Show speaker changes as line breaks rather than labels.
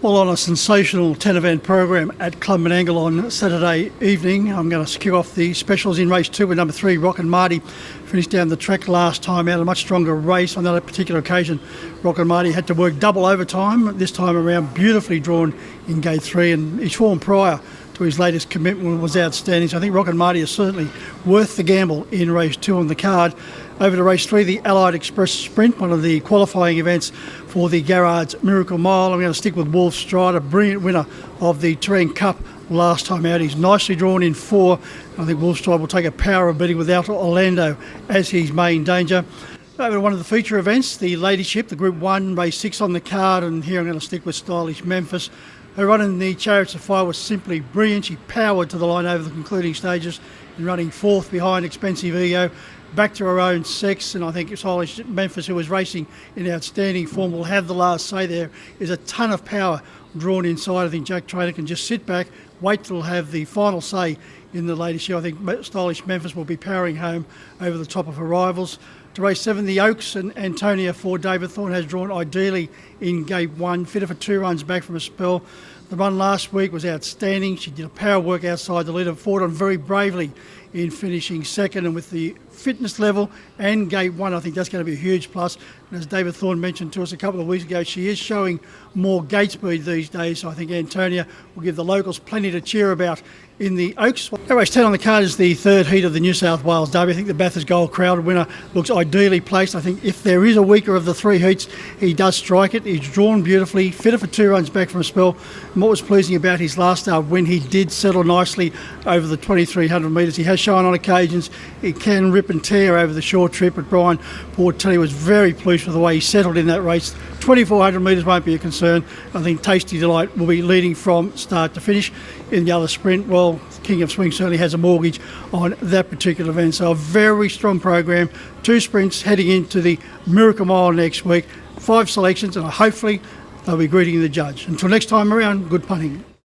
Well, on a sensational 10-event program at Club Menangle on Saturday evening, I'm going to kick off the specials in race 2 with number 3, Rock and Marty. Finished down the track last time out, a much stronger race. On that particular occasion, Rock and Marty had to work double overtime. This time around, beautifully drawn in gate 3, and his form prior to his latest commitment was outstanding. So I think Rock and Marty is certainly worth the gamble in race 2 on the card. Over to race 3, the Allied Express Sprint, one of the qualifying events for the Garrard's Miracle Mile. I'm going to stick with Wolf Strider, brilliant winner of the Terrain Cup last time out. He's nicely drawn in 4. I think Wolf Strider will take a power of beating without Orlando as his main danger. Over to one of the feature events, the Ladyship, the Group 1, race 6 on the card, and here I'm going to stick with Stylish Memphis. Her run in the Chariots of Fire was simply brilliant. She powered to the line over the concluding stages and running 4th behind Expensive Ego, back to her own sex, and I think Stylish Memphis, who was racing in outstanding form, will have the last say. There is a ton of power drawn inside. I think Jack Trader can just sit back, wait till have the final say in the Ladyship. I think Stylish Memphis will be powering home over the top of her rivals. To race 7, the Oaks and Antonia for David Thorne has drawn ideally in gate 1, fitter for 2 runs back from a spell. The run last week was outstanding. She did a power work outside the leader, fought on very bravely in finishing second, and with the fitness level and gate 1, I think that's going to be a huge plus. And as David Thorne mentioned to us a couple of weeks ago, she is showing more gate speed these days, so I think Antonia will give the locals plenty to cheer about in the Oaks. Race 10 on the card is the third heat of the New South Wales Derby. I think the Bathurst Gold Crowd winner looks ideally placed. I think if there is a weaker of the 3 heats, he does strike it. He's drawn beautifully, fitter for 2 runs back from a spell. And what was pleasing about his last start, when he did settle nicely over the 2,300 metres, he has shown on occasions he can rip and tear over the short trip. But Brian Portelli was very pleased with the way he settled in that race. 2,400 metres won't be a concern. I think Tasty Delight will be leading from start to finish. In the other sprint, well, King of Swing certainly has a mortgage on that particular event. So a very strong program. 2 sprints heading into the Miracle Mile next week. 5 selections, and hopefully they'll be greeting the judge. Until next time around, good punting.